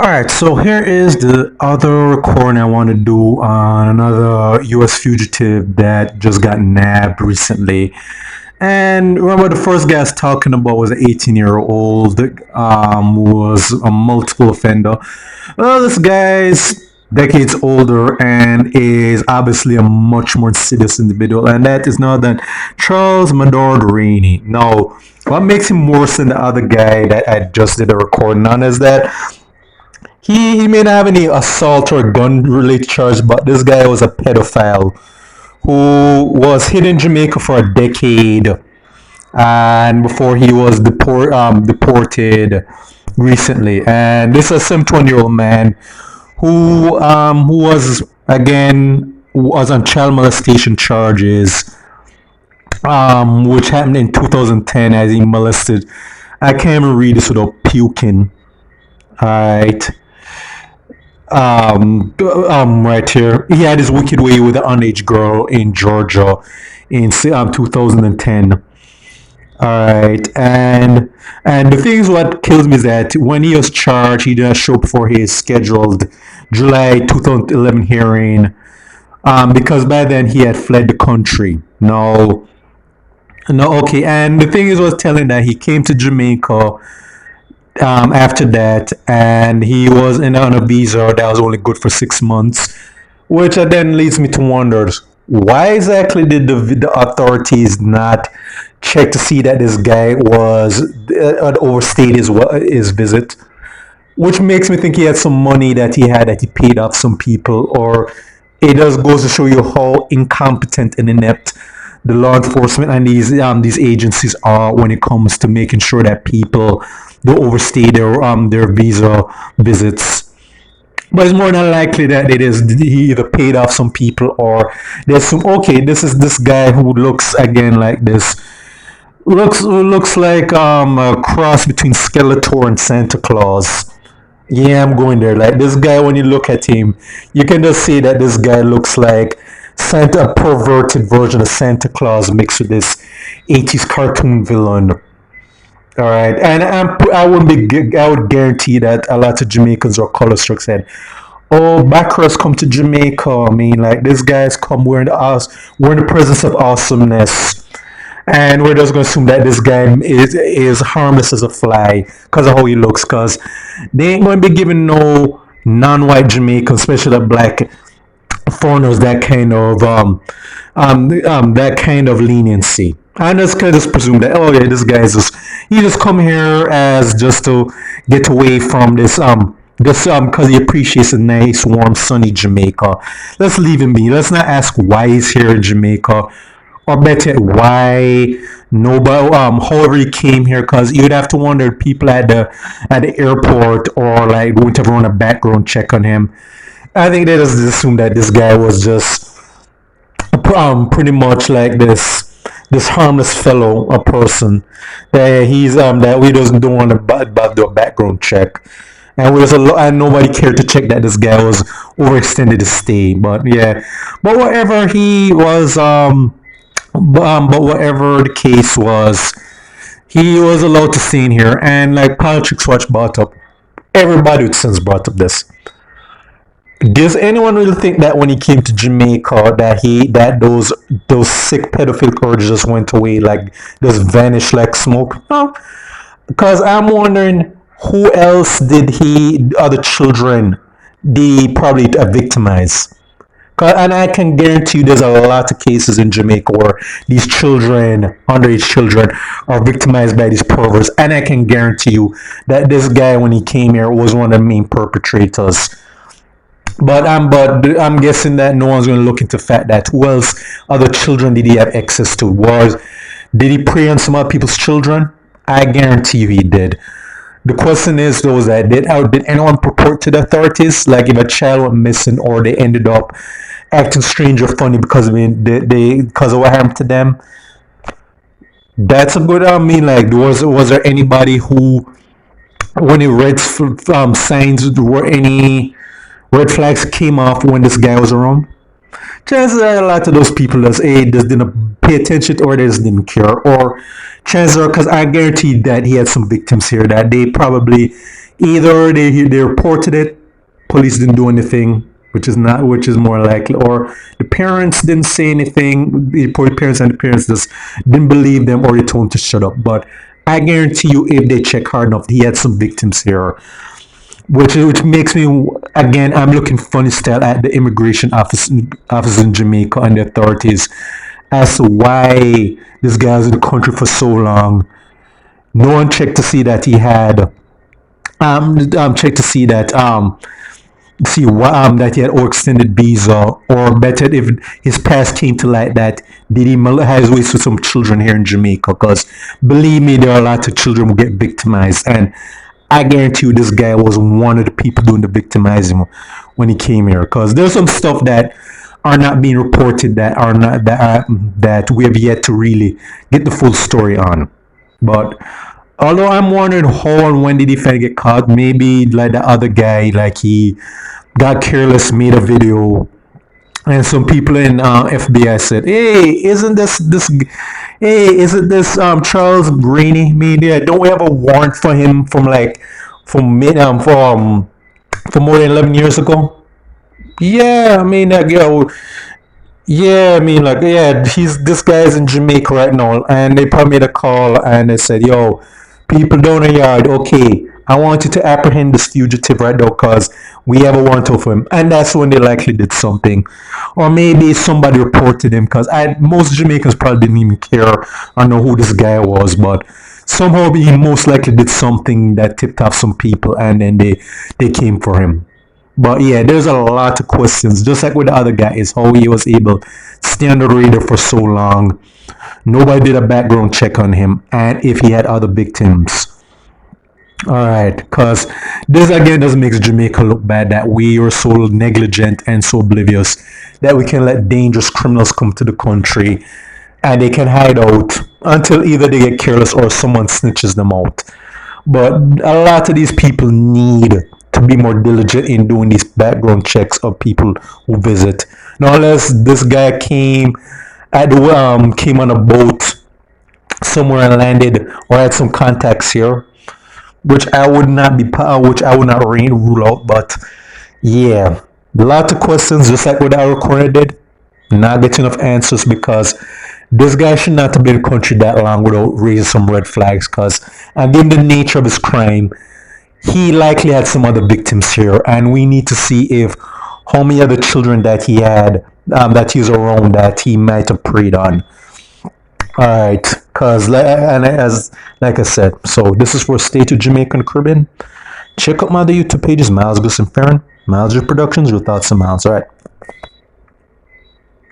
Alright, so here is the other recording I want to do on another US fugitive that just got nabbed recently. And remember, the first guy I was talking about was an 18-year-old who was a multiple offender. Well, this guy's decades older and is obviously a much more insidious individual, and that is none other than Charles Manoford Rainey. Now, what makes him worse than the other guy that I just did a recording on is that he may not have any assault or gun related charge, but this guy was a pedophile who was hid in Jamaica for a decade, and before he was deported recently. And this is a 71-year-old man who was again was on child molestation charges, which happened in 2010 as he molested. I can't even read this without puking. Alright. Right here. He had his wicked way with an underage girl in Georgia in 2010. All right, and the thing is, what kills me is that when he was charged, he didn't show up for his scheduled July 2011 hearing, because by then he had fled the country. No, okay. And the thing is, was telling that he came to Jamaica after that, and he was on a visa that was only good for 6 months, which then leads me to wonder why exactly did the authorities not check to see that this guy was had overstayed his visit, which makes me think he had some money that he paid off some people, or it just goes to show you how incompetent and inept the law enforcement and these agencies are when it comes to making sure that people don't overstay their visa visits. But it's more than likely that he either paid off some people, or there's some, okay, this guy who looks again like this, looks like a cross between Skeletor and Santa Claus. Yeah, I'm going there. Like, this guy, when you look at him, you can just see that this guy looks like a perverted version of Santa Claus mixed with this 80s cartoon villain. All right, and I would guarantee that a lot of Jamaicans or color struck said, "Oh, backers come to Jamaica. I mean, like, these guys come, we're in the presence of awesomeness, and we're just gonna assume that this guy is harmless as a fly because of how he looks. Because they ain't going to be giving no non-white Jamaicans, especially the black foreigners, that kind of leniency." I just kind of presume that, oh yeah, this guy he just come here as just to get away from this because he appreciates a nice warm sunny Jamaica. Let's leave him be. Let's not ask why he's here in Jamaica, or better why nobody however he came here, because you'd have to wonder if people at the airport or like going to run a background check on him. I think they just assume that this guy was just pretty much like this harmless fellow, a person that that we just don't want to do a background check, and and nobody cared to check that this guy was overextended his stay. But yeah, but whatever he was, but whatever the case was, he was allowed to stay in here. And like Politics Watch brought up, everybody with sense brought up this. Does anyone really think that when he came to Jamaica that those sick pedophile urges just went away, like just vanished like smoke? No, because I'm wondering who else did other children, they probably victimize. And I can guarantee you there's a lot of cases in Jamaica where these children, underage children, are victimized by these perverts. And I can guarantee you that this guy, when he came here, was one of the main perpetrators. But I'm guessing that no one's going to look into the fact that who else, other children, did he have access to? Did he prey on some other people's children? I guarantee you he did. The question is, though, that did anyone report to the authorities? Like, if a child went missing, or they ended up acting strange or funny because of what happened to them? That's a good. Like, was there anybody who, when he read signs, were any red flags came off when this guy was around? Chances are a lot of those people just didn't pay attention, or they just didn't care, or chances are, because I guarantee that he had some victims here that they probably Either they reported it, police didn't do anything, which is more likely, or the parents didn't say anything. The parents and the parents just didn't believe them, or they told him to shut up. But I guarantee you, if they check hard enough, he had some victims here, which makes me, again, I'm looking funny style at the immigration office in Jamaica and the authorities as to why this guy was in the country for so long. No one checked to see that he had checked to see that see what that he had overextended visa, or better, if his past came to light, that did he has ways with some children here in Jamaica, because believe me, there are a lot of children who get victimized, and I guarantee you this guy was one of the people doing the victimizing when he came here, because there's some stuff that are not being reported, that are not that we have yet to really get the full story on. But although I'm wondering how and when did he finally get caught, maybe like the other guy, like he got careless, made a video, and some people in FBI said, "Hey, isn't this Charles Rainey? Media? Don't we have a warrant for him from like from more than 11 years ago?" Yeah, I mean, like, yo, yeah, I mean, like, yeah, he's this guy's in Jamaica right now, and they probably made a call and they said, "Yo, people down the yard, okay, I want you to apprehend this fugitive right now, because we have a warrant over him." And that's when they likely did something, or maybe somebody reported him, because most Jamaicans probably didn't even care or know who this guy was, but somehow he most likely did something that tipped off some people, and then they came for him. But yeah, there's a lot of questions, just like with the other guy, is how he was able to stay on the radar for so long. Nobody did a background check on him, and if he had other victims. All right, because this again doesn't make Jamaica look bad, that we are so negligent and so oblivious that we can let dangerous criminals come to the country and they can hide out until either they get careless or someone snitches them out. But a lot of these people need to be more diligent in doing these background checks of people who visit. Now, unless this guy came on a boat somewhere and landed, or had some contacts here, which I would not rule out. But yeah, a lot of questions, just like what our corner did, not getting enough answers, because this guy should not have been in the country that long without raising some red flags, because given the nature of his crime, he likely had some other victims here, and we need to see if how many other children that he had, that he's around, that he might have preyed on. All right, because like I said, so this is for Stay to Jamaica and Caribbean. Check out my other YouTube pages, Miles Gus and Farron, Miles Productions, your thoughts and Miles. All right.